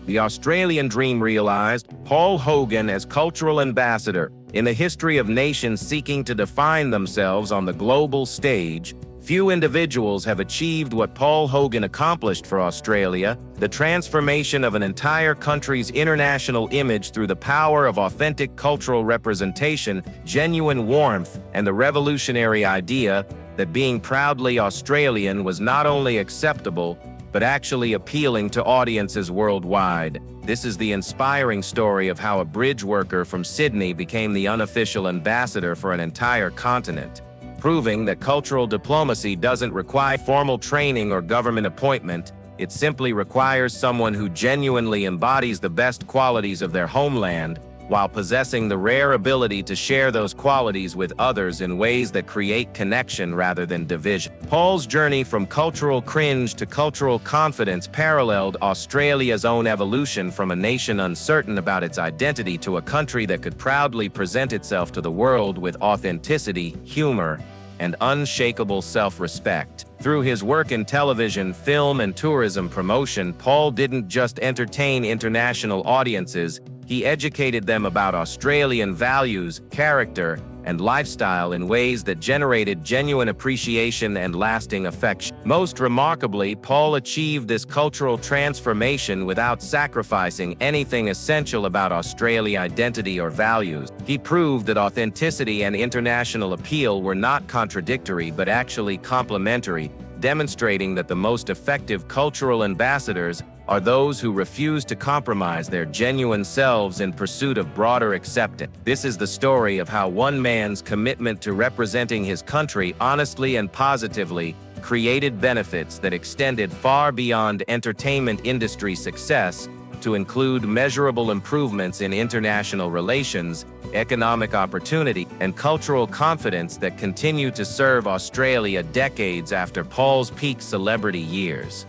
The Australian dream realized. Paul Hogan as cultural ambassador. In the history of nations seeking to define themselves on the global stage, few individuals have achieved what Paul Hogan accomplished for Australia, the transformation of an entire country's international image through the power of authentic cultural representation, genuine warmth, and the revolutionary idea that being proudly Australian was not only acceptable, but actually appealing to audiences worldwide. This is the inspiring story of how a bridge worker from Sydney became the unofficial ambassador for an entire continent, proving that cultural diplomacy doesn't require formal training or government appointment. It simply requires someone who genuinely embodies the best qualities of their homeland, while possessing the rare ability to share those qualities with others in ways that create connection rather than division. Paul's journey from cultural cringe to cultural confidence paralleled Australia's own evolution from a nation uncertain about its identity to a country that could proudly present itself to the world with authenticity, humor, and unshakable self-respect. Through his work in television, film, and tourism promotion, Paul didn't just entertain international audiences, he educated them about Australian values, character, and lifestyle in ways that generated genuine appreciation and lasting affection. Most remarkably, Paul achieved this cultural transformation without sacrificing anything essential about Australian identity or values. He proved that authenticity and international appeal were not contradictory but actually complementary, demonstrating that the most effective cultural ambassadors are those who refuse to compromise their genuine selves in pursuit of broader acceptance. This is the story of how one man's commitment to representing his country honestly and positively created benefits that extended far beyond entertainment industry success to include measurable improvements in international relations, economic opportunity, and cultural confidence that continue to serve Australia decades after Paul's peak celebrity years.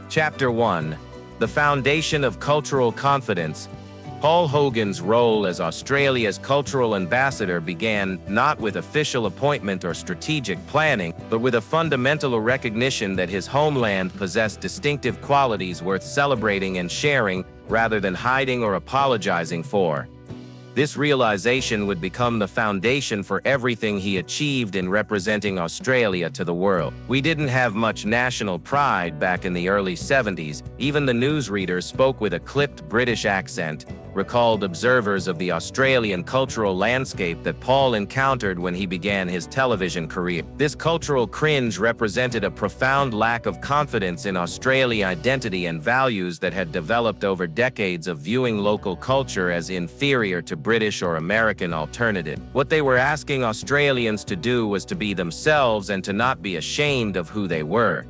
Chapter 1. The Foundation of Cultural Confidence. Paul Hogan's role as Australia's cultural ambassador began not with official appointment or strategic planning, but with a fundamental recognition that his homeland possessed distinctive qualities worth celebrating and sharing, rather than hiding or apologizing for. This realization would become the foundation for everything he achieved in representing Australia to the world. We didn't have much national pride back in the early 70s. Even the newsreaders spoke with a clipped British accent, recalled observers of the Australian cultural landscape that Paul encountered when he began his television career. This cultural cringe represented a profound lack of confidence in Australian identity and values that had developed over decades of viewing local culture as inferior to British or American alternative. What they were asking Australians to do was to be themselves and to not be ashamed of who they were.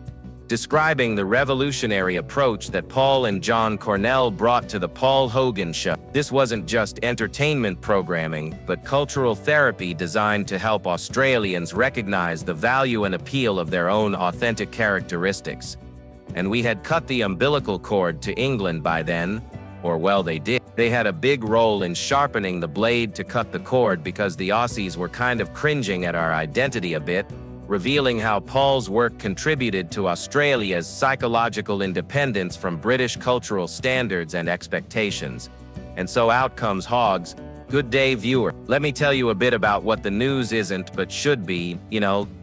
Describing the revolutionary approach that Paul and John Cornell brought to the Paul Hogan Show. This wasn't just entertainment programming, but cultural therapy designed to help Australians recognize the value and appeal of their own authentic characteristics. And we had cut the umbilical cord to England by then, or well, they did. They had a big role in sharpening the blade to cut the cord because the Aussies were kind of cringing at our identity a bit, revealing how Paul's work contributed to Australia's psychological independence from British cultural standards and expectations. And so out comes Hogs. Good day, viewer. Let me tell you a bit about what the news isn't but should be.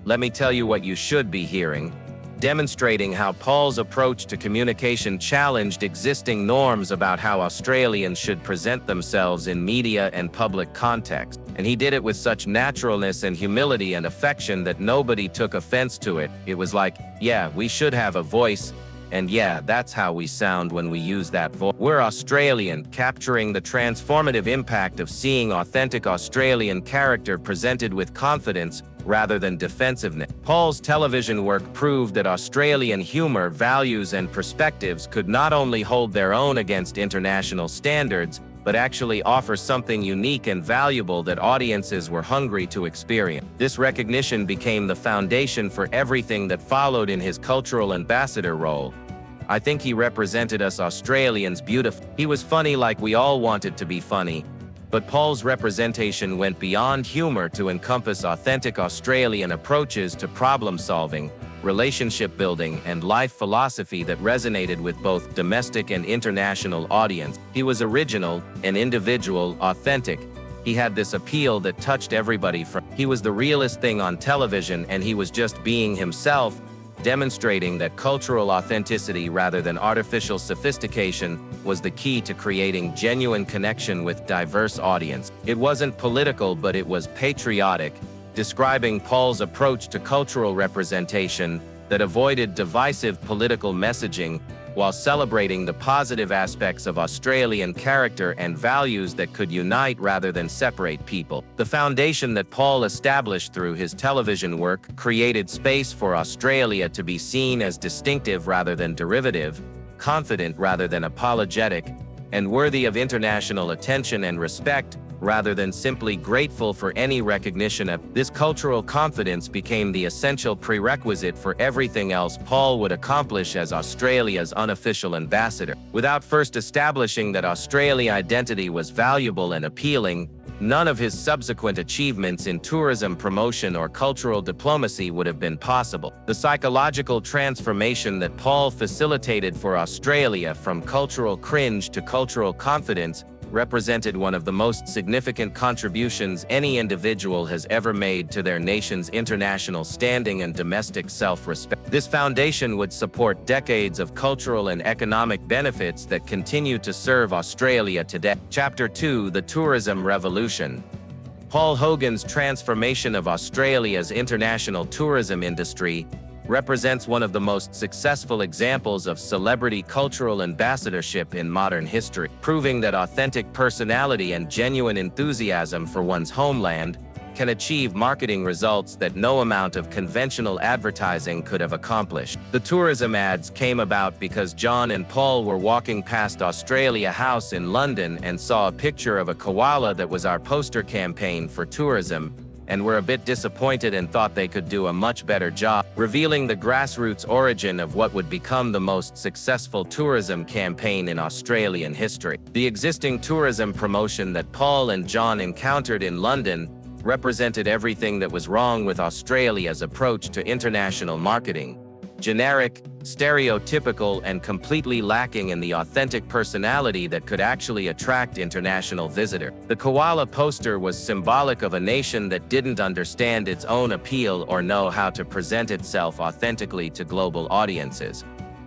Let me tell you what you should be hearing. Demonstrating how Paul's approach to communication challenged existing norms about how Australians should present themselves in media and public context. And he did it with such naturalness and humility and affection that nobody took offense to it. It was like, yeah, we should have a voice, and yeah, that's how we sound when we use that voice. We're Australian, capturing the transformative impact of seeing authentic Australian character presented with confidence rather than defensiveness. Paul's television work proved that Australian humor, values, and perspectives could not only hold their own against international standards, but actually offer something unique and valuable that audiences were hungry to experience. This recognition became the foundation for everything that followed in his cultural ambassador role. I think he represented us Australians beautifully. He was funny like we all wanted to be funny. But Paul's representation went beyond humor to encompass authentic Australian approaches to problem-solving, relationship building, and life philosophy that resonated with both domestic and international audience. He was original, an individual, authentic. He had this appeal that touched everybody. He was the realest thing on television, and he was just being himself, demonstrating that cultural authenticity rather than artificial sophistication was the key to creating genuine connection with diverse audience. It wasn't political, but it was patriotic, describing Paul's approach to cultural representation that avoided divisive political messaging while celebrating the positive aspects of Australian character and values that could unite rather than separate people. The foundation that Paul established through his television work created space for Australia to be seen as distinctive rather than derivative, confident rather than apologetic, and worthy of international attention and respect, rather than simply grateful for any recognition of. This cultural confidence became the essential prerequisite for everything else Paul would accomplish as Australia's unofficial ambassador. Without first establishing that Australian identity was valuable and appealing, none of his subsequent achievements in tourism promotion or cultural diplomacy would have been possible. The psychological transformation that Paul facilitated for Australia from cultural cringe to cultural confidence represented one of the most significant contributions any individual has ever made to their nation's international standing and domestic self-respect. This foundation would support decades of cultural and economic benefits that continue to serve Australia today. Chapter 2: The Tourism Revolution. Paul Hogan's transformation of Australia's international tourism industry represents one of the most successful examples of celebrity cultural ambassadorship in modern history, proving that authentic personality and genuine enthusiasm for one's homeland can achieve marketing results that no amount of conventional advertising could have accomplished. The tourism ads came about because John and Paul were walking past Australia House in London and saw a picture of a koala that was our poster campaign for tourism, and were a bit disappointed and thought they could do a much better job, revealing the grassroots origin of what would become the most successful tourism campaign in Australian history. The existing tourism promotion that Paul and John encountered in London represented everything that was wrong with Australia's approach to international marketing: generic, stereotypical, and completely lacking in the authentic personality that could actually attract international visitors. The koala poster was symbolic of a nation that didn't understand its own appeal or know how to present itself authentically to global audiences.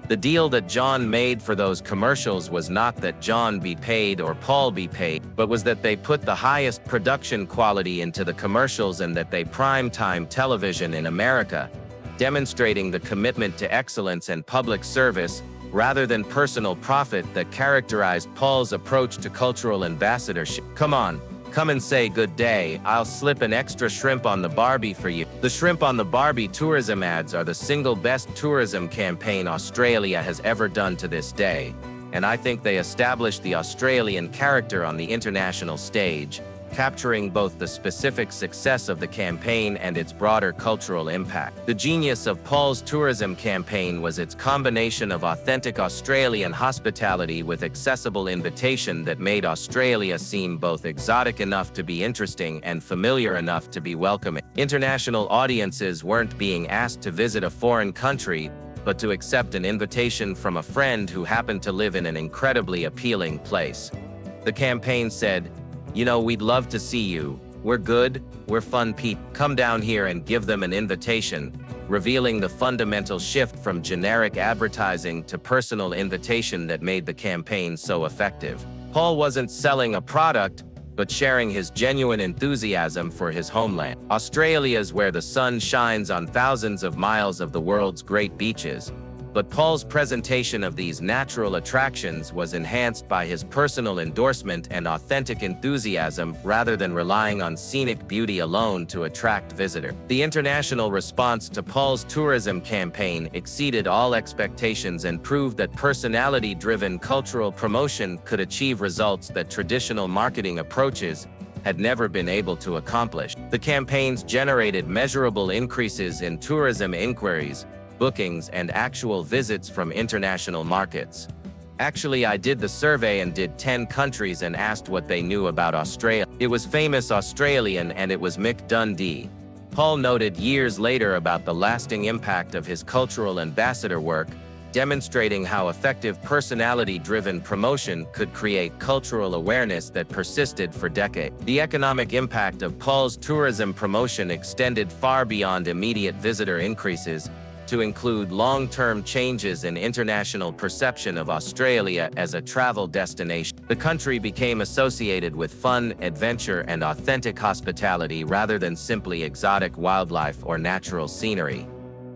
The deal that John made for those commercials was not that John be paid or Paul be paid, but was that they put the highest production quality into the commercials and that they prime-time television in America, demonstrating the commitment to excellence and public service rather than personal profit that characterized Paul's approach to cultural ambassadorship. Come and say good day. I'll slip an extra shrimp on the Barbie for you. The shrimp on the Barbie tourism ads are the single best tourism campaign Australia has ever done to this day, and I think they established the Australian character on the international stage, capturing both the specific success of the campaign and its broader cultural impact. The genius of Paul's tourism campaign was its combination of authentic Australian hospitality with accessible invitation that made Australia seem both exotic enough to be interesting and familiar enough to be welcoming. International audiences weren't being asked to visit a foreign country, but to accept an invitation from a friend who happened to live in an incredibly appealing place. The campaign said, "You know, we'd love to see you. We're good, we're fun people. Come down here and give them an invitation," revealing the fundamental shift from generic advertising to personal invitation that made the campaign so effective. Paul wasn't selling a product, but sharing his genuine enthusiasm for his homeland. Australia's where the sun shines on thousands of miles of the world's great beaches. But Paul's presentation of these natural attractions was enhanced by his personal endorsement and authentic enthusiasm rather than relying on scenic beauty alone to attract visitors. The international response to Paul's tourism campaign exceeded all expectations and proved that personality-driven cultural promotion could achieve results that traditional marketing approaches had never been able to accomplish. The campaigns generated measurable increases in tourism inquiries, bookings, and actual visits from international markets. Actually, I did the survey and did 10 countries and asked what they knew about Australia. It was famous Australian and it was Mick Dundee. Paul noted years later about the lasting impact of his cultural ambassador work, demonstrating how effective personality-driven promotion could create cultural awareness that persisted for decades. The economic impact of Paul's tourism promotion extended far beyond immediate visitor increases, to include long-term changes in international perception of Australia as a travel destination. The country became associated with fun, adventure, and authentic hospitality rather than simply exotic wildlife or natural scenery.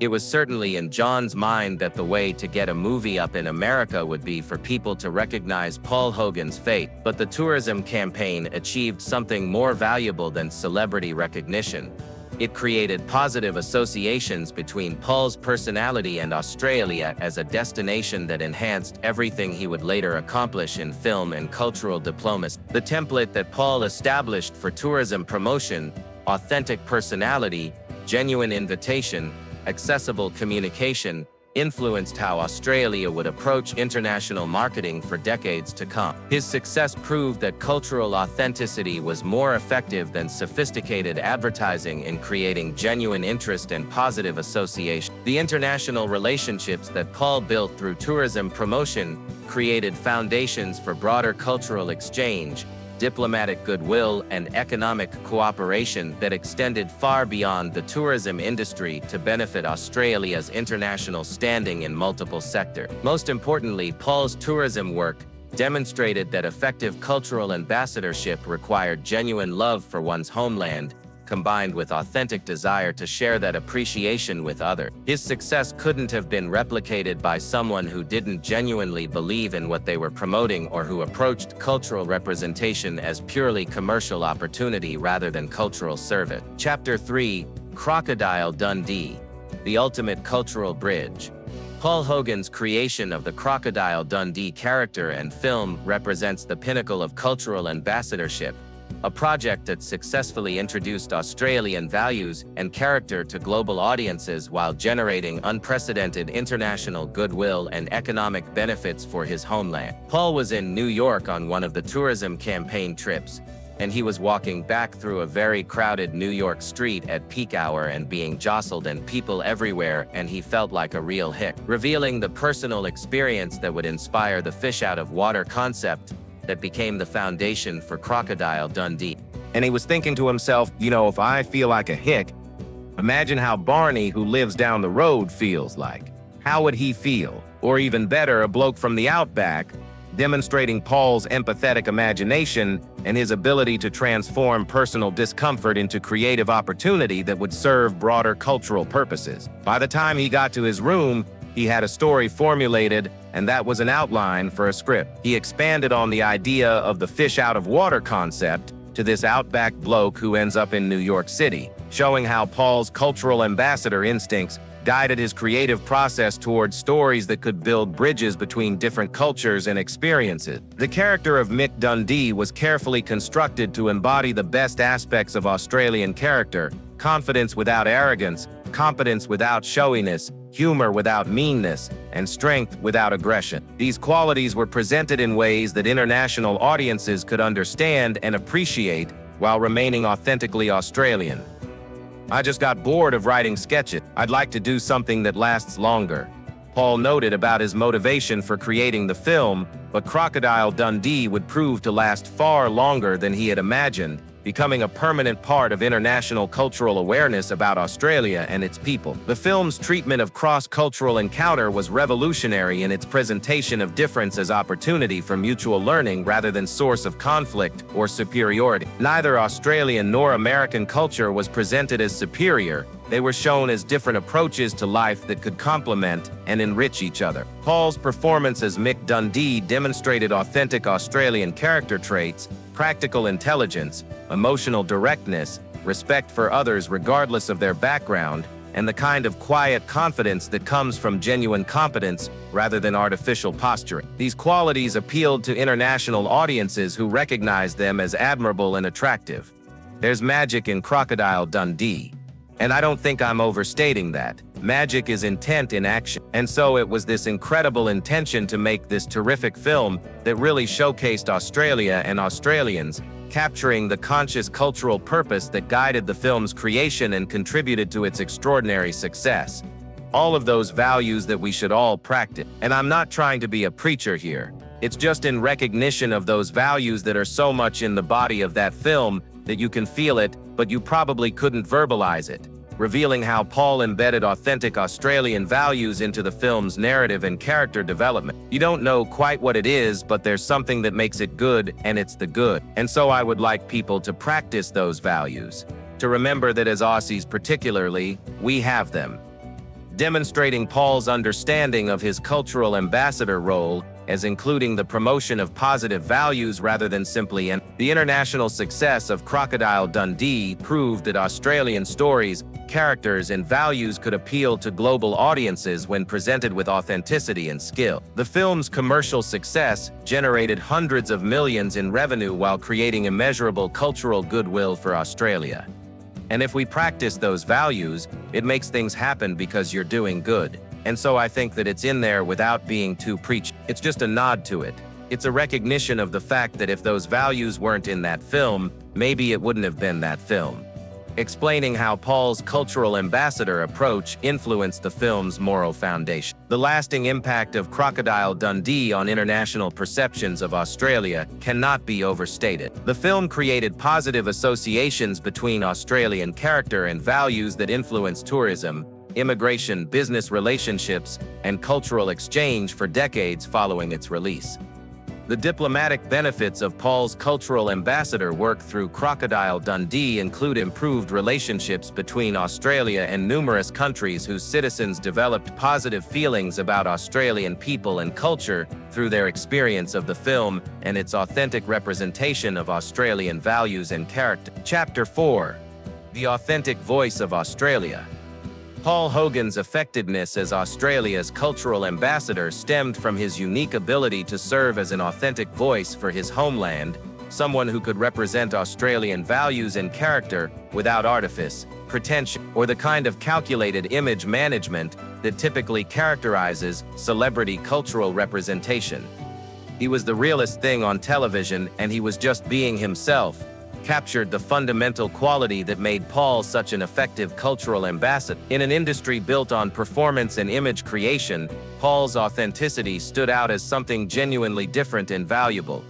It was certainly in John's mind that the way to get a movie up in America would be for people to recognize Paul Hogan's fate, but the tourism campaign achieved something more valuable than celebrity recognition. It created positive associations between Paul's personality and Australia as a destination that enhanced everything he would later accomplish in film and cultural diplomacy. The template that Paul established for tourism promotion, authentic personality, genuine invitation, accessible communication, influenced how Australia would approach international marketing for decades to come. His success proved that cultural authenticity was more effective than sophisticated advertising in creating genuine interest and positive association. The international relationships that Paul built through tourism promotion created foundations for broader cultural exchange, diplomatic goodwill, and economic cooperation that extended far beyond the tourism industry to benefit Australia's international standing in multiple sectors. Most importantly, Paul's tourism work demonstrated that effective cultural ambassadorship required genuine love for one's homeland, combined with authentic desire to share that appreciation with others. His success couldn't have been replicated by someone who didn't genuinely believe in what they were promoting or who approached cultural representation as purely commercial opportunity rather than cultural service. Chapter 3: Crocodile Dundee, the ultimate cultural bridge. Paul Hogan's creation of the Crocodile Dundee character and film represents the pinnacle of cultural ambassadorship, a project that successfully introduced Australian values and character to global audiences while generating unprecedented international goodwill and economic benefits for his homeland. Paul was in New York on one of the tourism campaign trips, and he was walking back through a very crowded New York street at peak hour and being jostled and people everywhere, and he felt like a real hick, revealing the personal experience that would inspire the fish out of water concept that became the foundation for Crocodile Dundee. And he was thinking to himself, if I feel like a hick, imagine how Barney, who lives down the road, feels like. How would he feel? Or even better, a bloke from the outback, demonstrating Paul's empathetic imagination and his ability to transform personal discomfort into creative opportunity that would serve broader cultural purposes. By the time he got to his room, he had a story formulated, and that was an outline for a script. He expanded on the idea of the fish out of water concept to this outback bloke who ends up in New York City, showing how Paul's cultural ambassador instincts guided his creative process towards stories that could build bridges between different cultures and experiences. The character of Mick Dundee was carefully constructed to embody the best aspects of Australian character: confidence without arrogance, competence without showiness, humor without meanness, and strength without aggression. These qualities were presented in ways that international audiences could understand and appreciate while remaining authentically Australian. I just got bored of writing sketches. I'd like to do something that lasts longer. Paul noted about his motivation for creating the film, but Crocodile Dundee would prove to last far longer than he had imagined, becoming a permanent part of international cultural awareness about Australia and its people. The film's treatment of cross-cultural encounter was revolutionary in its presentation of difference as opportunity for mutual learning rather than source of conflict or superiority. Neither Australian nor American culture was presented as superior. They were shown as different approaches to life that could complement and enrich each other. Paul's performance as Mick Dundee demonstrated authentic Australian character traits, practical intelligence, emotional directness, respect for others regardless of their background, and the kind of quiet confidence that comes from genuine competence rather than artificial posturing. These qualities appealed to international audiences who recognized them as admirable and attractive. There's magic in Crocodile Dundee. And I don't think I'm overstating that. Magic is intent in action. And so it was this incredible intention to make this terrific film that really showcased Australia and Australians capturing the conscious cultural purpose that guided the film's creation and contributed to its extraordinary success. All of those values that we should all practice. And I'm not trying to be a preacher here. It's just in recognition of those values that are so much in the body of that film that you can feel it, but you probably couldn't verbalize it, revealing how Paul embedded authentic Australian values into the film's narrative and character development. You don't know quite what it is, but there's something that makes it good, and it's the good. And so I would like people to practice those values, to remember that as Aussies particularly, we have them. Demonstrating Paul's understanding of his cultural ambassador role as including the promotion of positive values rather than simply the international success of Crocodile Dundee proved that Australian stories, characters, and values could appeal to global audiences when presented with authenticity and skill. The film's commercial success generated hundreds of millions in revenue while creating immeasurable cultural goodwill for Australia. And if we practice those values, it makes things happen because you're doing good. And so I think that it's in there without being too preachy. It's just a nod to it. It's a recognition of the fact that if those values weren't in that film, maybe it wouldn't have been that film. Explaining how Paul's cultural ambassador approach influenced the film's moral foundation. The lasting impact of Crocodile Dundee on international perceptions of Australia cannot be overstated. The film created positive associations between Australian character and values that influence tourism, immigration, business relationships, and cultural exchange for decades following its release. The diplomatic benefits of Paul's cultural ambassador work through Crocodile Dundee include improved relationships between Australia and numerous countries whose citizens developed positive feelings about Australian people and culture through their experience of the film and its authentic representation of Australian values and character. Chapter 4. The Authentic Voice of Australia. Paul Hogan's effectiveness as Australia's cultural ambassador stemmed from his unique ability to serve as an authentic voice for his homeland, someone who could represent Australian values and character without artifice, pretension, or the kind of calculated image management that typically characterizes celebrity cultural representation. He was the realest thing on television, and he was just being himself, captured the fundamental quality that made Paul such an effective cultural ambassador. In an industry built on performance and image creation, Paul's authenticity stood out as something genuinely different and valuable.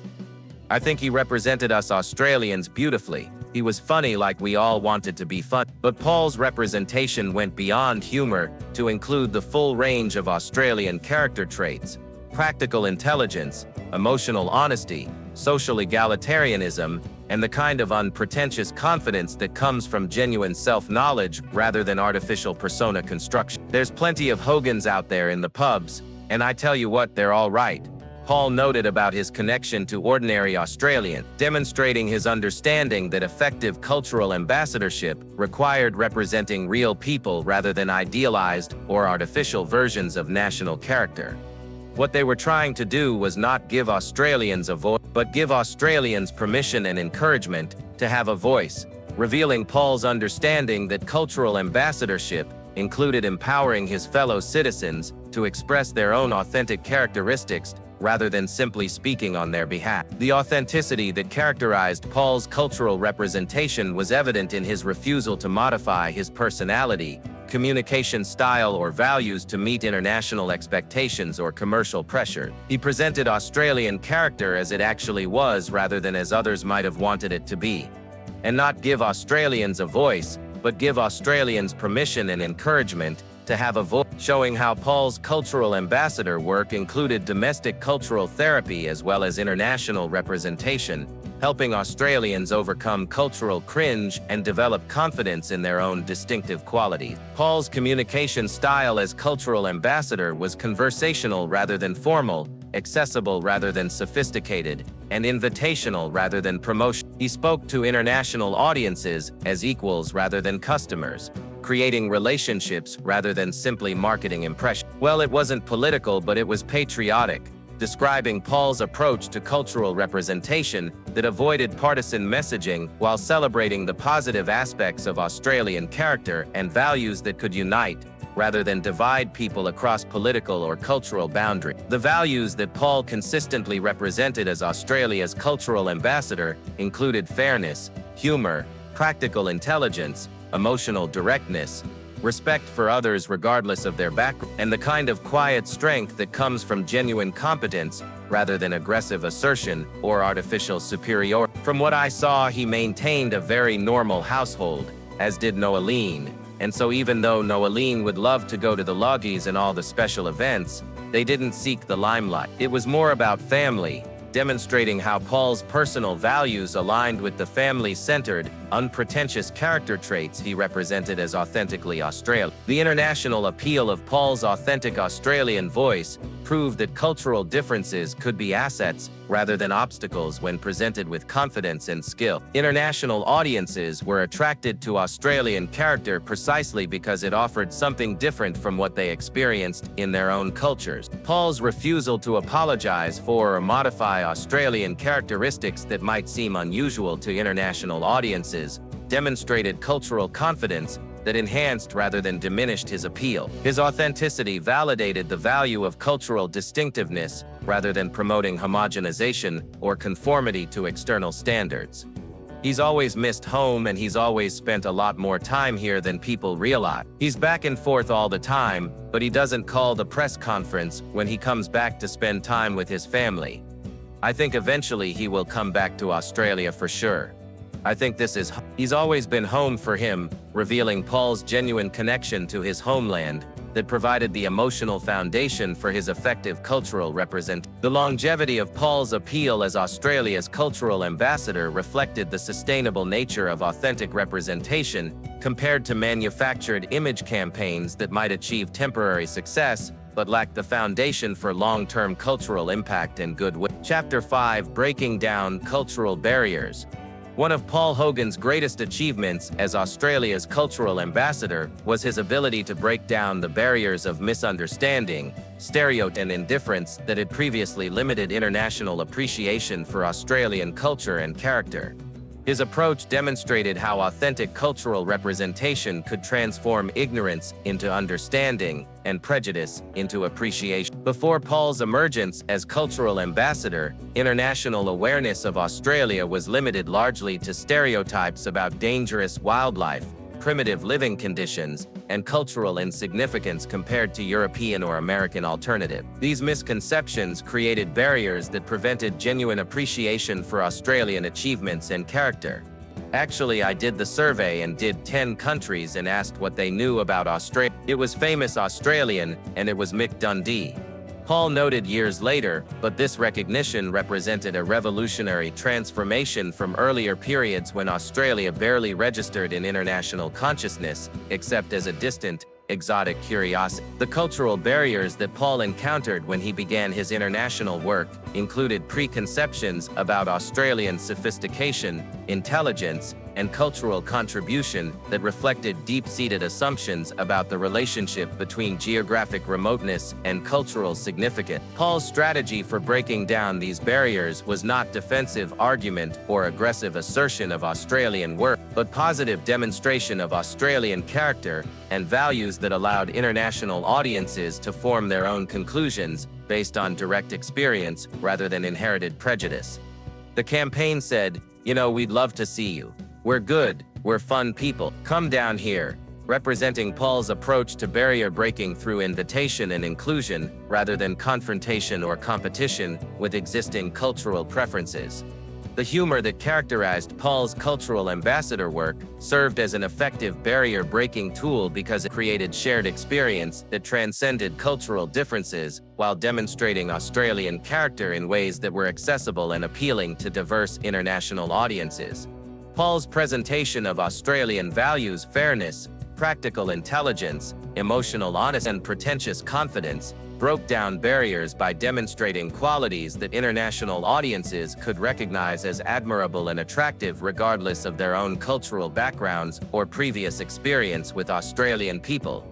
I think he represented us Australians beautifully. He was funny like we all wanted to be fun. But Paul's representation went beyond humor to include the full range of Australian character traits: practical intelligence, emotional honesty, social egalitarianism, and the kind of unpretentious confidence that comes from genuine self-knowledge rather than artificial persona construction. There's plenty of Hogans out there in the pubs, and I tell you what, they're all right. Paul noted about his connection to ordinary Australians, demonstrating his understanding that effective cultural ambassadorship required representing real people rather than idealized or artificial versions of national character. What they were trying to do was not give Australians a voice, but give Australians permission and encouragement to have a voice, revealing Paul's understanding that cultural ambassadorship included empowering his fellow citizens to express their own authentic characteristics rather than simply speaking on their behalf. The authenticity that characterized Paul's cultural representation was evident in his refusal to modify his personality, communication style, or values to meet international expectations or commercial pressure. He presented Australian character as it actually was rather than as others might have wanted it to be. And not give Australians a voice, but give Australians permission and encouragement to have a voice, showing how Paul's cultural ambassador work included domestic cultural therapy as well as international representation, helping Australians overcome cultural cringe and develop confidence in their own distinctive qualities. Paul's communication style as cultural ambassador was conversational rather than formal, accessible rather than sophisticated, and invitational rather than promotional. He spoke to international audiences as equals rather than customers, creating relationships rather than simply marketing impressions. Well, it wasn't political, but it was patriotic, describing Paul's approach to cultural representation that avoided partisan messaging while celebrating the positive aspects of Australian character and values that could unite, rather than divide people across political or cultural boundaries. The values that Paul consistently represented as Australia's cultural ambassador included fairness, humor, practical intelligence, emotional directness, respect for others regardless of their background, and the kind of quiet strength that comes from genuine competence rather than aggressive assertion or artificial superiority. From what I saw, he maintained a very normal household, as did Noeline, and so even though Noeline would love to go to the loggies and all the special events, they didn't seek the limelight. It was more about family, demonstrating how Paul's personal values aligned with the family-centered, unpretentious character traits he represented as authentically Australian. The international appeal of Paul's authentic Australian voice proved that cultural differences could be assets rather than obstacles when presented with confidence and skill. International audiences were attracted to Australian character precisely because it offered something different from what they experienced in their own cultures. Paul's refusal to apologize for or modify Australian characteristics that might seem unusual to international audiences demonstrated cultural confidence that enhanced rather than diminished his appeal. His authenticity validated the value of cultural distinctiveness rather than promoting homogenization or conformity to external standards. He's always missed home and he's always spent a lot more time here than people realize. He's back and forth all the time, but he doesn't call the press conference when he comes back to spend time with his family. I think eventually he will come back to Australia for sure. I think he's always been home for him, revealing Paul's genuine connection to his homeland that provided the emotional foundation for his effective cultural representation. The longevity of Paul's appeal as Australia's cultural ambassador reflected the sustainable nature of authentic representation compared to manufactured image campaigns that might achieve temporary success but lack the foundation for long-term cultural impact and goodwill. Chapter 5: Breaking Down Cultural Barriers. One of Paul Hogan's greatest achievements as Australia's cultural ambassador was his ability to break down the barriers of misunderstanding, stereotype, and indifference that had previously limited international appreciation for Australian culture and character. His approach demonstrated how authentic cultural representation could transform ignorance into understanding and prejudice into appreciation. Before Paul's emergence as cultural ambassador, international awareness of Australia was limited largely to stereotypes about dangerous wildlife, primitive living conditions, and cultural insignificance compared to European or American alternatives. These misconceptions created barriers that prevented genuine appreciation for Australian achievements and character. Actually, I did the survey and did 10 countries and asked what they knew about Australia. It was famous Australian, and it was Mick Dundee. Paul noted years later, but this recognition represented a revolutionary transformation from earlier periods when Australia barely registered in international consciousness, except as a distant, exotic curiosity. The cultural barriers that Paul encountered when he began his international work included preconceptions about Australian sophistication, intelligence, and cultural contribution that reflected deep-seated assumptions about the relationship between geographic remoteness and cultural significance. Paul's strategy for breaking down these barriers was not defensive argument or aggressive assertion of Australian worth, but positive demonstration of Australian character and values that allowed international audiences to form their own conclusions based on direct experience rather than inherited prejudice. The campaign said, "We'd love to see you. We're good, we're fun people. Come down here," representing Paul's approach to barrier breaking through invitation and inclusion rather than confrontation or competition with existing cultural preferences. The humor that characterized Paul's cultural ambassador work served as an effective barrier-breaking tool because it created shared experience that transcended cultural differences while demonstrating Australian character in ways that were accessible and appealing to diverse international audiences. Paul's presentation of Australian values, fairness, practical intelligence, emotional honesty, and pretentious confidence broke down barriers by demonstrating qualities that international audiences could recognize as admirable and attractive regardless of their own cultural backgrounds or previous experience with Australian people.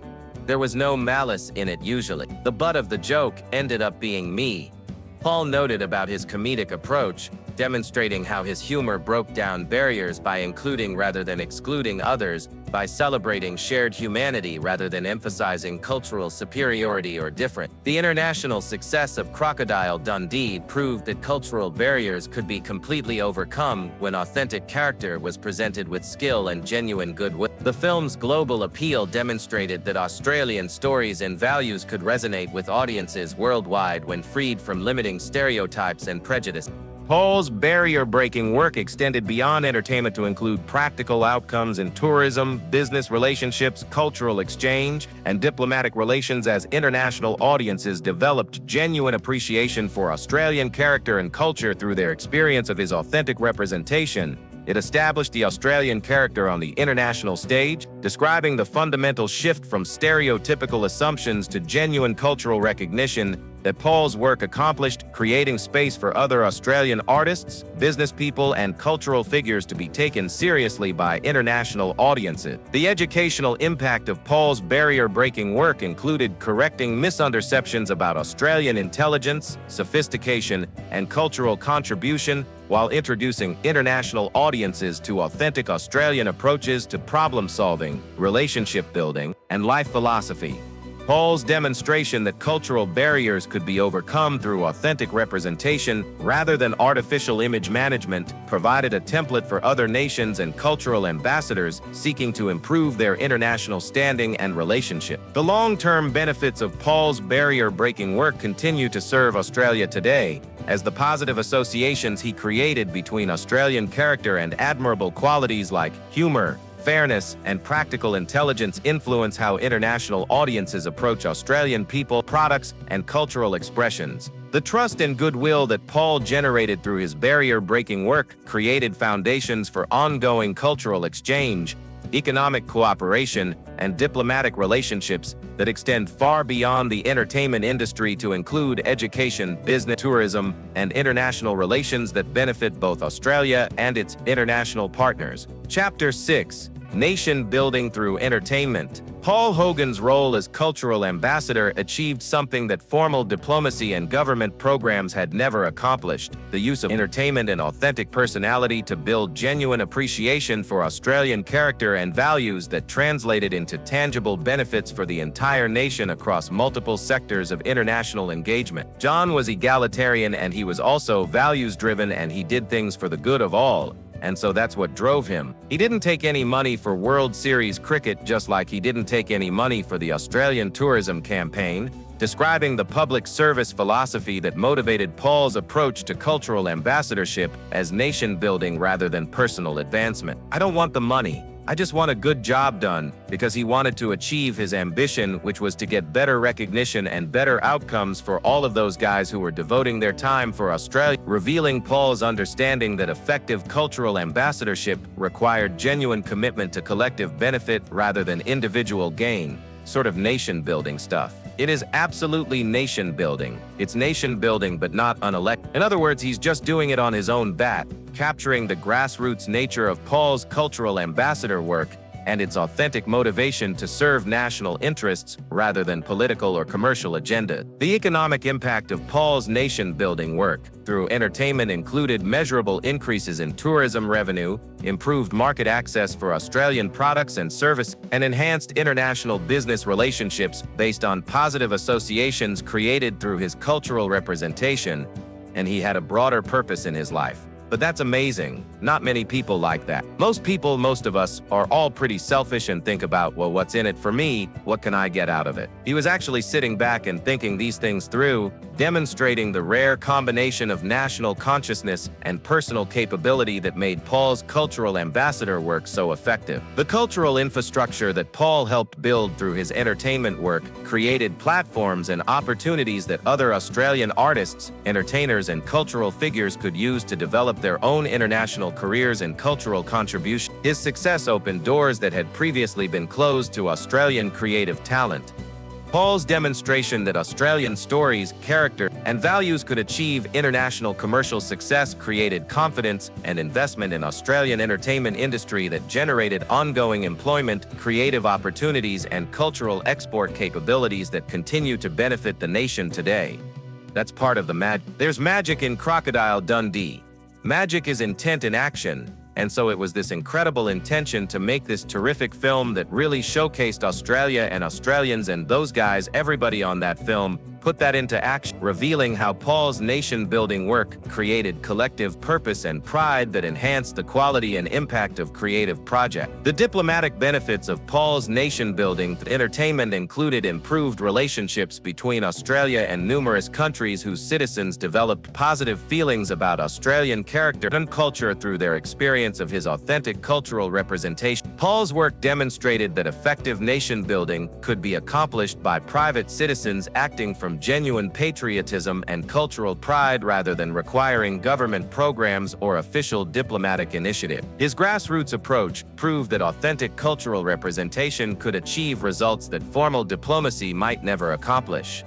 There was no malice in it usually. The butt of the joke ended up being me. Paul noted about his comedic approach, demonstrating how his humor broke down barriers by including rather than excluding others by celebrating shared humanity rather than emphasizing cultural superiority or difference. The international success of Crocodile Dundee proved that cultural barriers could be completely overcome when authentic character was presented with skill and genuine goodwill. The film's global appeal demonstrated that Australian stories and values could resonate with audiences worldwide when freed from limiting stereotypes and prejudice. Paul's barrier-breaking work extended beyond entertainment to include practical outcomes in tourism, business relationships, cultural exchange, and diplomatic relations as international audiences developed genuine appreciation for Australian character and culture through their experience of his authentic representation. It established the Australian character on the international stage, describing the fundamental shift from stereotypical assumptions to genuine cultural recognition that Paul's work accomplished, creating space for other Australian artists, business people, and cultural figures to be taken seriously by international audiences. The educational impact of Paul's barrier-breaking work included correcting misconceptions about Australian intelligence, sophistication, and cultural contribution, while introducing international audiences to authentic Australian approaches to problem-solving, relationship building, and life philosophy. Paul's demonstration that cultural barriers could be overcome through authentic representation rather than artificial image management provided a template for other nations and cultural ambassadors seeking to improve their international standing and relationship. The long-term benefits of Paul's barrier-breaking work continue to serve Australia today, as the positive associations he created between Australian character and admirable qualities like humor, fairness, and practical intelligence influence how international audiences approach Australian people, products, and cultural expressions. The trust and goodwill that Paul generated through his barrier-breaking work created foundations for ongoing cultural exchange, economic cooperation, and diplomatic relationships that extend far beyond the entertainment industry to include education, business, tourism, and international relations that benefit both Australia and its international partners. Chapter 6. Nation Building Through Entertainment. Paul Hogan's role as cultural ambassador achieved something that formal diplomacy and government programs had never accomplished: the use of entertainment and authentic personality to build genuine appreciation for Australian character and values that translated into tangible benefits for the entire nation across multiple sectors of international engagement. John was egalitarian, and he was also values-driven, and he did things for the good of all. And so that's what drove him. He didn't take any money for World Series cricket, just like he didn't take any money for the Australian tourism campaign, describing the public service philosophy that motivated Paul's approach to cultural ambassadorship as nation building rather than personal advancement. I don't want the money. I just want a good job done, because he wanted to achieve his ambition, which was to get better recognition and better outcomes for all of those guys who were devoting their time for Australia, revealing Paul's understanding that effective cultural ambassadorship required genuine commitment to collective benefit rather than individual gain, sort of nation-building stuff. It is absolutely nation-building. It's nation-building but not unelected. In other words, he's just doing it on his own bat, capturing the grassroots nature of Paul's cultural ambassador work and its authentic motivation to serve national interests rather than political or commercial agenda. The economic impact of Paul's nation-building work through entertainment included measurable increases in tourism revenue, improved market access for Australian products and services, and enhanced international business relationships based on positive associations created through his cultural representation, and he had a broader purpose in his life. But that's amazing. Not many people like that. Most of us, are all pretty selfish and think about, well, what's in it for me? What can I get out of it? He was actually sitting back and thinking these things through, demonstrating the rare combination of national consciousness and personal capability that made Paul's cultural ambassador work so effective. The cultural infrastructure that Paul helped build through his entertainment work created platforms and opportunities that other Australian artists, entertainers, and cultural figures could use to develop their own international careers and cultural contribution. His success opened doors that had previously been closed to Australian creative talent. Paul's demonstration that Australian stories, character, and values could achieve international commercial success created confidence and investment in Australian entertainment industry that generated ongoing employment, creative opportunities, and cultural export capabilities that continue to benefit the nation today. That's part of the magic. There's magic in Crocodile Dundee. Magic is intent in action. And so it was this incredible intention to make this terrific film that really showcased Australia and Australians, and those guys, everybody on that film, put that into action, revealing how Paul's nation-building work created collective purpose and pride that enhanced the quality and impact of creative projects. The diplomatic benefits of Paul's nation-building entertainment included improved relationships between Australia and numerous countries whose citizens developed positive feelings about Australian character and culture through their experience of his authentic cultural representation. Paul's work demonstrated that effective nation-building could be accomplished by private citizens acting from genuine patriotism and cultural pride rather than requiring government programs or official diplomatic initiative. His grassroots approach proved that authentic cultural representation could achieve results that formal diplomacy might never accomplish.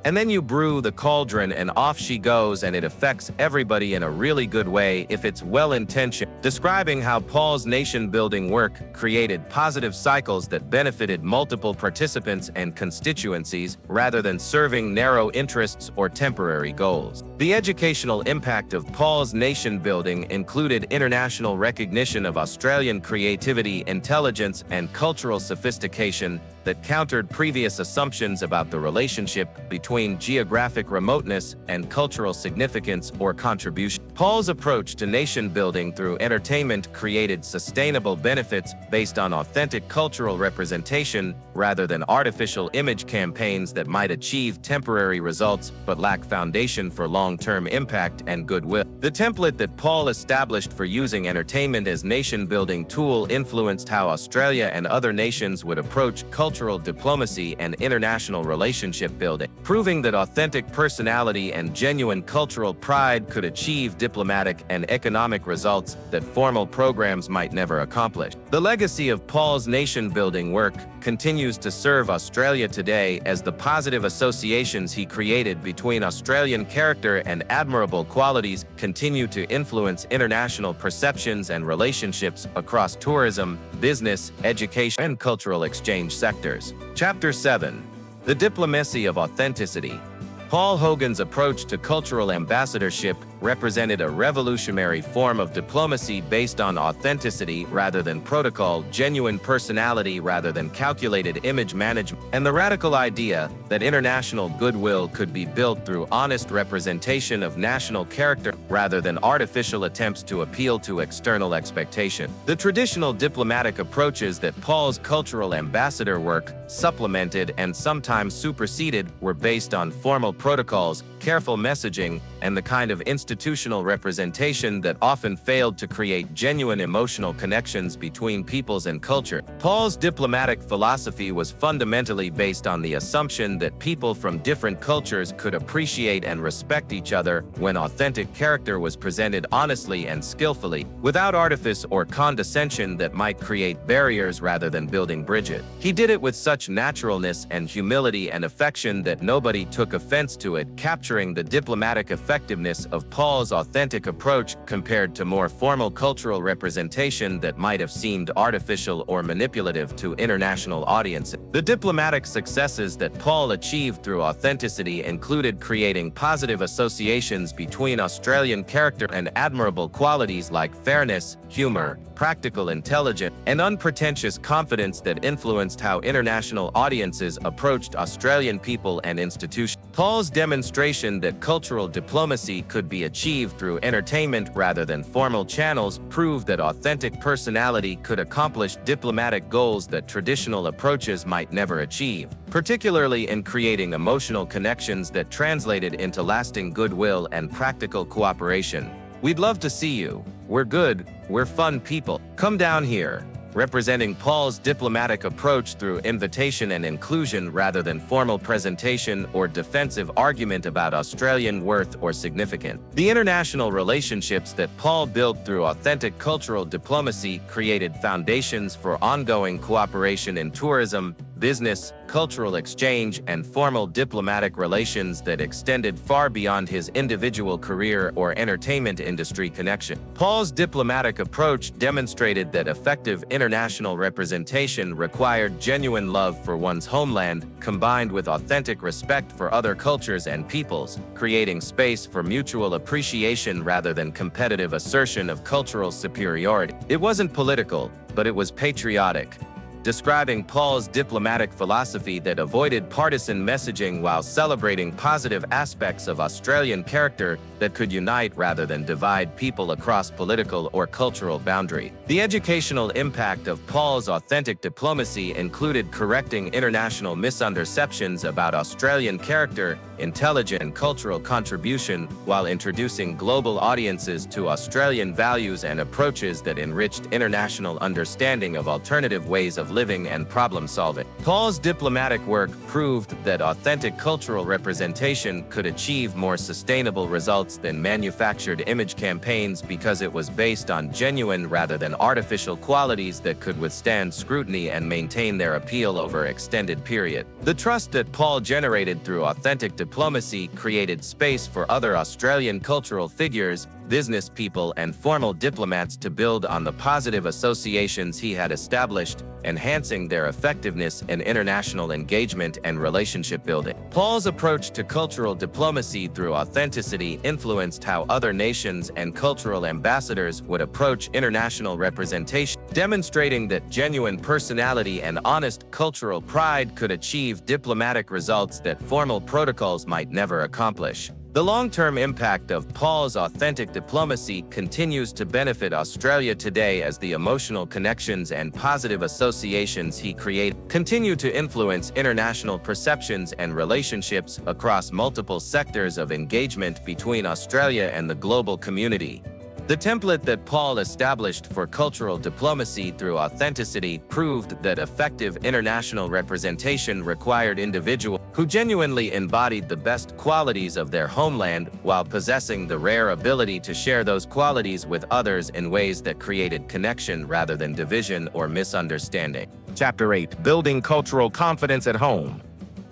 And then you brew the cauldron and off she goes, and it affects everybody in a really good way if it's well-intentioned. Describing how Paul's nation-building work created positive cycles that benefited multiple participants and constituencies rather than serving narrow interests or temporary goals. The educational impact of Paul's nation-building included international recognition of Australian creativity, intelligence, and cultural sophistication that countered previous assumptions about the relationship between geographic remoteness and cultural significance or contribution. Paul's approach to nation-building through entertainment created sustainable benefits based on authentic cultural representation rather than artificial image campaigns that might achieve temporary results but lack foundation for long-term impact and goodwill. The template that Paul established for using entertainment as nation-building tool influenced how Australia and other nations would approach cultural diplomacy and international relationship building, proving that authentic personality and genuine cultural pride could achieve diplomatic and economic results that formal programs might never accomplish. The legacy of Paul's nation-building work continues to serve Australia today as the positive associations he created between Australian character and admirable qualities continue to influence international perceptions and relationships across tourism, business, education, and cultural exchange sectors. Chapter 7. The Diplomacy of Authenticity. Paul Hogan's approach to cultural ambassadorship represented a revolutionary form of diplomacy based on authenticity rather than protocol, genuine personality rather than calculated image management, and the radical idea that international goodwill could be built through honest representation of national character rather than artificial attempts to appeal to external expectation. The traditional diplomatic approaches that Paul's cultural ambassador work supplemented and sometimes superseded were based on formal protocols, careful messaging, and the kind of institutional representation that often failed to create genuine emotional connections between peoples and culture. Paul's diplomatic philosophy was fundamentally based on the assumption that people from different cultures could appreciate and respect each other when authentic character was presented honestly and skillfully, without artifice or condescension that might create barriers rather than building bridges. He did it with such naturalness and humility and affection that nobody took offense to it, capturing the diplomatic effectiveness of Paul's authentic approach compared to more formal cultural representation that might have seemed artificial or manipulative to international audiences. The diplomatic successes that Paul achieved through authenticity included creating positive associations between Australian character and admirable qualities like fairness, humor, practical intelligence, and unpretentious confidence that influenced how international audiences approached Australian people and institutions. Paul's demonstration that cultural diplomacy could be achieved through entertainment rather than formal channels proved that authentic personality could accomplish diplomatic goals that traditional approaches might never achieve, particularly in creating emotional connections that translated into lasting goodwill and practical cooperation. We'd love to see you. We're good, we're fun people. Come down here. Representing Paul's diplomatic approach through invitation and inclusion rather than formal presentation or defensive argument about Australian worth or significance. The international relationships that Paul built through authentic cultural diplomacy created foundations for ongoing cooperation in tourism, business, cultural exchange, and formal diplomatic relations that extended far beyond his individual career or entertainment industry connection. Paul's diplomatic approach demonstrated that effective international representation required genuine love for one's homeland, combined with authentic respect for other cultures and peoples, creating space for mutual appreciation rather than competitive assertion of cultural superiority. It wasn't political, but it was patriotic, describing Paul's diplomatic philosophy that avoided partisan messaging while celebrating positive aspects of Australian character that could unite rather than divide people across political or cultural boundary. The educational impact of Paul's authentic diplomacy included correcting international misconceptions about Australian character, intelligence, and cultural contribution, while introducing global audiences to Australian values and approaches that enriched international understanding of alternative ways of living and problem-solving. Paul's diplomatic work proved that authentic cultural representation could achieve more sustainable results than manufactured image campaigns because it was based on genuine rather than artificial qualities that could withstand scrutiny and maintain their appeal over extended period. The trust that Paul generated through authentic diplomacy created space for other Australian cultural figures, business people, and formal diplomats to build on the positive associations he had established, enhancing their effectiveness in international engagement and relationship building. Paul's approach to cultural diplomacy through authenticity influenced how other nations and cultural ambassadors would approach international representation, demonstrating that genuine personality and honest cultural pride could achieve diplomatic results that formal protocols might never accomplish. The long-term impact of Paul's authentic diplomacy continues to benefit Australia today as the emotional connections and positive associations he created continue to influence international perceptions and relationships across multiple sectors of engagement between Australia and the global community. The template that Paul established for cultural diplomacy through authenticity proved that effective international representation required individuals who genuinely embodied the best qualities of their homeland while possessing the rare ability to share those qualities with others in ways that created connection rather than division or misunderstanding. Chapter 8. Building Cultural Confidence at Home.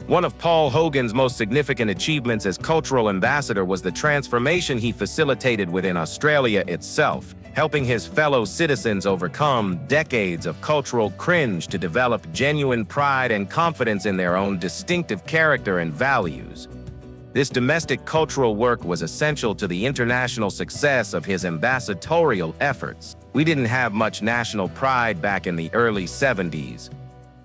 One of Paul Hogan's most significant achievements as cultural ambassador was the transformation he facilitated within Australia itself, helping his fellow citizens overcome decades of cultural cringe to develop genuine pride and confidence in their own distinctive character and values. This domestic cultural work was essential to the international success of his ambassadorial efforts. We didn't have much national pride back in the early 70s.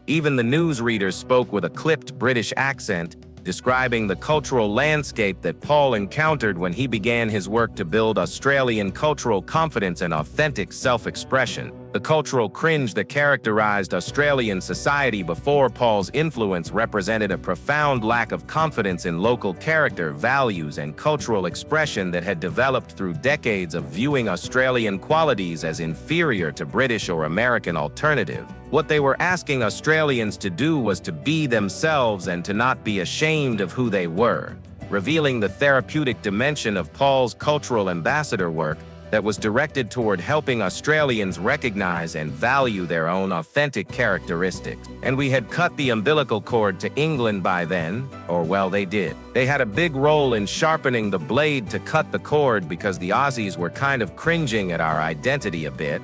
Even the newsreaders spoke with a clipped British accent, describing the cultural landscape that Paul encountered when he began his work to build Australian cultural confidence and authentic self-expression. The cultural cringe that characterized Australian society before Paul's influence represented a profound lack of confidence in local character, values, and cultural expression that had developed through decades of viewing Australian qualities as inferior to British or American alternative. What they were asking Australians to do was to be themselves and to not be ashamed of who they were, revealing the therapeutic dimension of Paul's cultural ambassador work that was directed toward helping Australians recognize and value their own authentic characteristics. And we had cut the umbilical cord to England by then, or well, they did. They had a big role in sharpening the blade to cut the cord because the Aussies were kind of cringing at our identity a bit,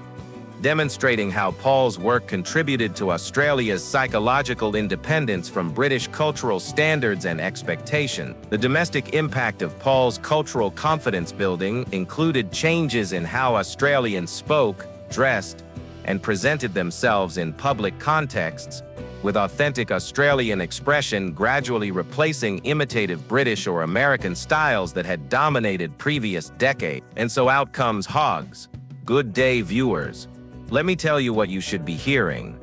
demonstrating how Paul's work contributed to Australia's psychological independence from British cultural standards and expectation. The domestic impact of Paul's cultural confidence building included changes in how Australians spoke, dressed, and presented themselves in public contexts, with authentic Australian expression gradually replacing imitative British or American styles that had dominated previous decades. And so out comes Hogs. Good day, viewers. Let me tell you what you should be hearing.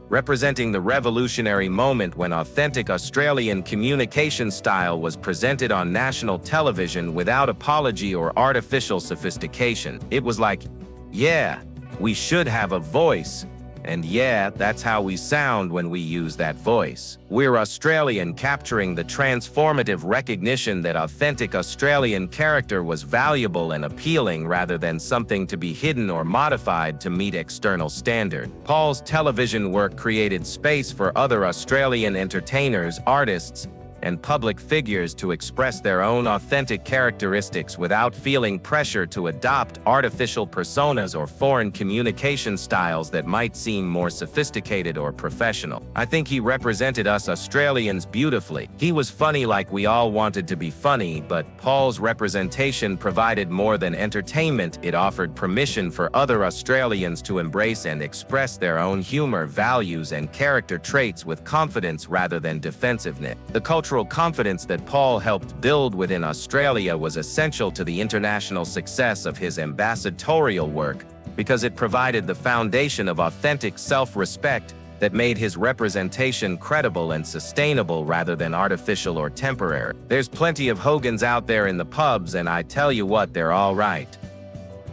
Representing the revolutionary moment when authentic Australian communication style was presented on national television without apology or artificial sophistication. It was like, yeah, we should have a voice. And yeah, that's how we sound when we use that voice. We're Australian, capturing the transformative recognition that authentic Australian character was valuable and appealing rather than something to be hidden or modified to meet external standard. Paul's television work created space for other Australian entertainers, artists, and public figures to express their own authentic characteristics without feeling pressure to adopt artificial personas or foreign communication styles that might seem more sophisticated or professional. I think he represented us Australians beautifully. He was funny like we all wanted to be funny, but Paul's representation provided more than entertainment. It offered permission for other Australians to embrace and express their own humor, values, and character traits with confidence rather than defensiveness. The cultural confidence that Paul helped build within Australia was essential to the international success of his ambassadorial work because it provided the foundation of authentic self-respect that made his representation credible and sustainable rather than artificial or temporary. There's plenty of Hogans out there in the pubs, and I tell you what, they're all right.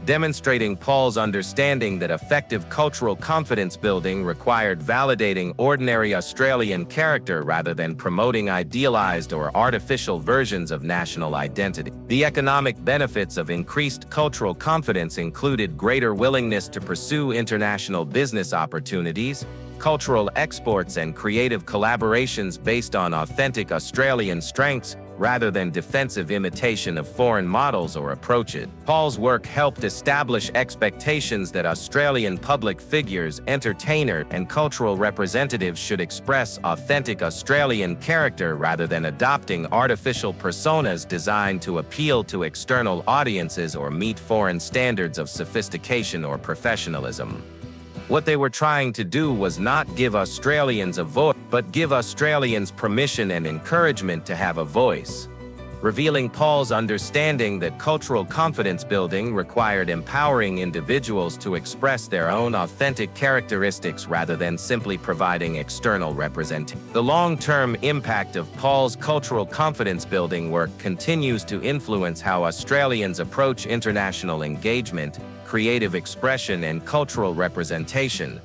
Demonstrating Paul's understanding that effective cultural confidence building required validating ordinary Australian character rather than promoting idealized or artificial versions of national identity. The economic benefits of increased cultural confidence included greater willingness to pursue international business opportunities, cultural exports, and creative collaborations based on authentic Australian strengths, rather than defensive imitation of foreign models or approaches. Paul's work helped establish expectations that Australian public figures, entertainers, and cultural representatives should express authentic Australian character rather than adopting artificial personas designed to appeal to external audiences or meet foreign standards of sophistication or professionalism. What they were trying to do was not give Australians a voice, but give Australians permission and encouragement to have a voice. Revealing Paul's understanding that cultural confidence building required empowering individuals to express their own authentic characteristics rather than simply providing external representation. The long-term impact of Paul's cultural confidence building work continues to influence how Australians approach international engagement, creative expression, and cultural representation,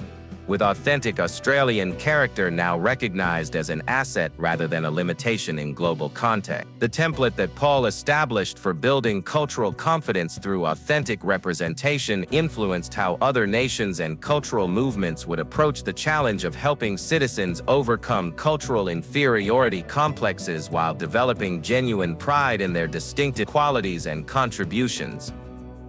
with authentic Australian character now recognized as an asset rather than a limitation in global context. The template that Paul established for building cultural confidence through authentic representation influenced how other nations and cultural movements would approach the challenge of helping citizens overcome cultural inferiority complexes while developing genuine pride in their distinctive qualities and contributions.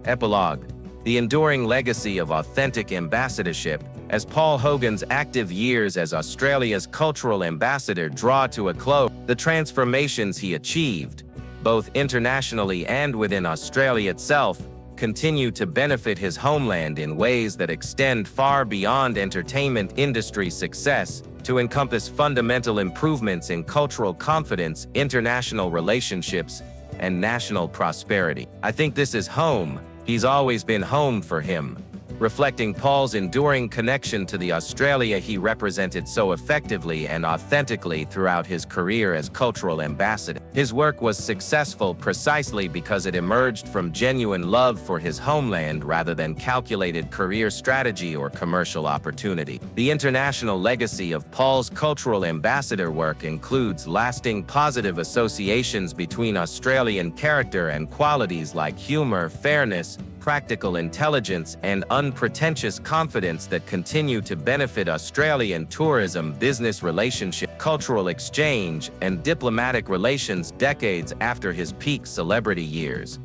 Epilogue. The enduring legacy of authentic ambassadorship. As Paul Hogan's active years as Australia's cultural ambassador draw to a close, the transformations he achieved, both internationally and within Australia itself, continue to benefit his homeland in ways that extend far beyond entertainment industry success to encompass fundamental improvements in cultural confidence, international relationships, and national prosperity. I think this is home. He's always been home for him, reflecting Paul's enduring connection to the Australia he represented so effectively and authentically throughout his career as cultural ambassador. His work was successful precisely because it emerged from genuine love for his homeland rather than calculated career strategy or commercial opportunity. The international legacy of Paul's cultural ambassador work includes lasting positive associations between Australian character and qualities like humor, fairness, practical intelligence, and unpretentious confidence that continue to benefit Australian tourism, business relationships, cultural exchange, and diplomatic relations decades after his peak celebrity years.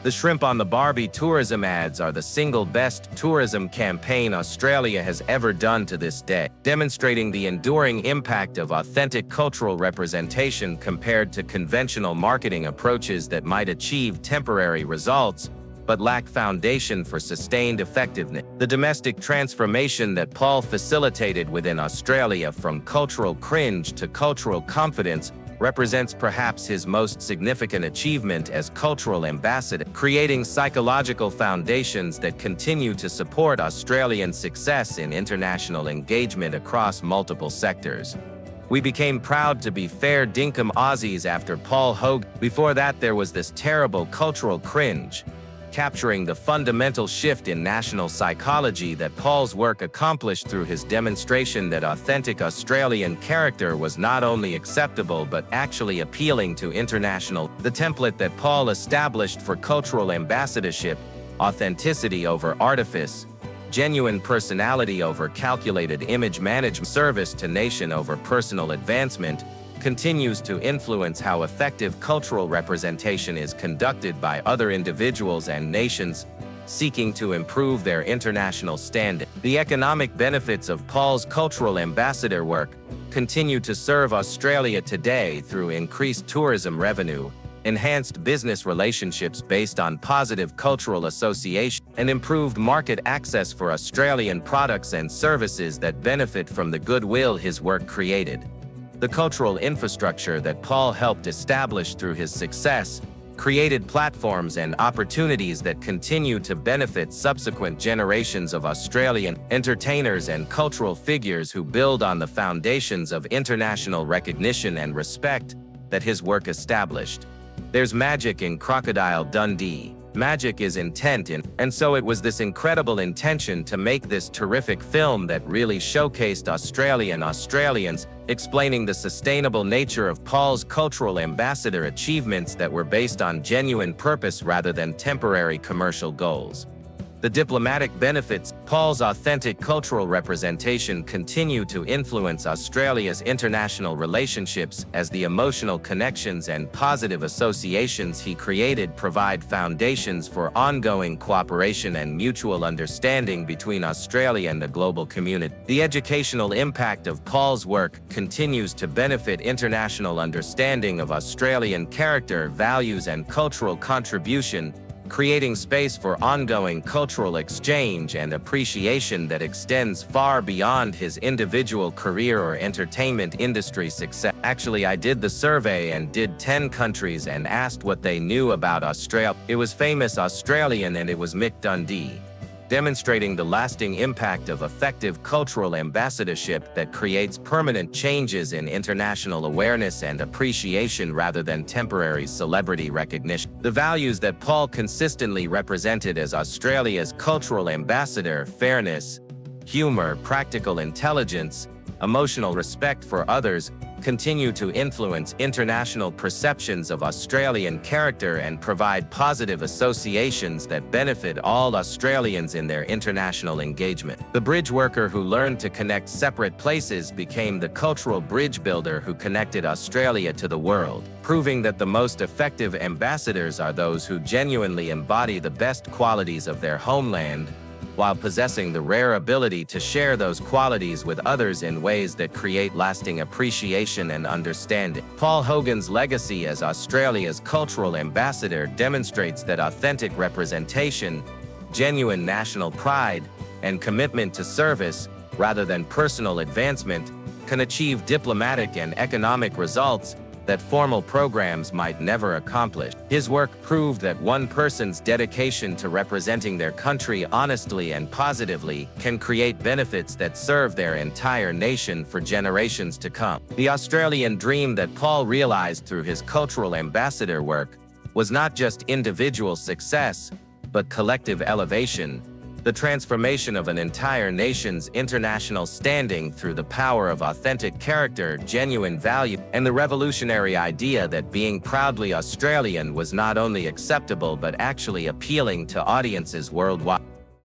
The shrimp on the Barbie tourism ads are the single best tourism campaign Australia has ever done to this day, demonstrating the enduring impact of authentic cultural representation compared to conventional marketing approaches that might achieve temporary results but lack foundation for sustained effectiveness. The domestic transformation that Paul facilitated within Australia from cultural cringe to cultural confidence represents perhaps his most significant achievement as cultural ambassador, creating psychological foundations that continue to support Australian success in international engagement across multiple sectors. We became proud to be fair dinkum Aussies after Paul Hogan. Before that, there was this terrible cultural cringe. capturing the fundamental shift in national psychology that Paul's work accomplished through his demonstration that authentic Australian character was not only acceptable but actually appealing to international. The template that Paul established for cultural ambassadorship, authenticity over artifice, genuine personality over calculated image management, service to nation over personal advancement, continues to influence how effective cultural representation is conducted by other individuals and nations seeking to improve their international standing. The economic benefits of Paul's cultural ambassador work continue to serve Australia today through increased tourism revenue, enhanced business relationships based on positive cultural association, and improved market access for Australian products and services that benefit from the goodwill his work created. The cultural infrastructure that Paul helped establish through his success created platforms and opportunities that continue to benefit subsequent generations of Australian entertainers and cultural figures who build on the foundations of international recognition and respect that his work established. There's magic in Crocodile Dundee. Magic is intent in, and so it was this incredible intention to make this terrific film that really showcased Australians, explaining the sustainable nature of Paul's cultural ambassador achievements that were based on genuine purpose rather than temporary commercial goals. The diplomatic benefits, Paul's authentic cultural representation continue to influence Australia's international relationships as the emotional connections and positive associations he created provide foundations for ongoing cooperation and mutual understanding between Australia and the global community. The educational impact of Paul's work continues to benefit international understanding of Australian character, values, and cultural contribution, creating space for ongoing cultural exchange and appreciation that extends far beyond his individual career or entertainment industry success. Actually, I did the survey and did 10 countries and asked what they knew about Australia. It was famous Australian and it was Mick Dundee, demonstrating the lasting impact of effective cultural ambassadorship that creates permanent changes in international awareness and appreciation rather than temporary celebrity recognition. The values that Paul consistently represented as Australia's cultural ambassador, fairness, humor, practical intelligence, emotional respect for others, continue to influence international perceptions of Australian character and provide positive associations that benefit all Australians in their international engagement. The bridge worker who learned to connect separate places became the cultural bridge builder who connected Australia to the world, proving that the most effective ambassadors are those who genuinely embody the best qualities of their homeland, while possessing the rare ability to share those qualities with others in ways that create lasting appreciation and understanding. Paul Hogan's legacy as Australia's cultural ambassador demonstrates that authentic representation, genuine national pride, and commitment to service, rather than personal advancement, can achieve diplomatic and economic results that formal programs might never accomplish. His work proved that one person's dedication to representing their country honestly and positively can create benefits that serve their entire nation for generations to come. The Australian dream that Paul realized through his cultural ambassador work was not just individual success, but collective elevation, the transformation of an entire nation's international standing through the power of authentic character, genuine value, and the revolutionary idea that being proudly Australian was not only acceptable but actually appealing to audiences worldwide.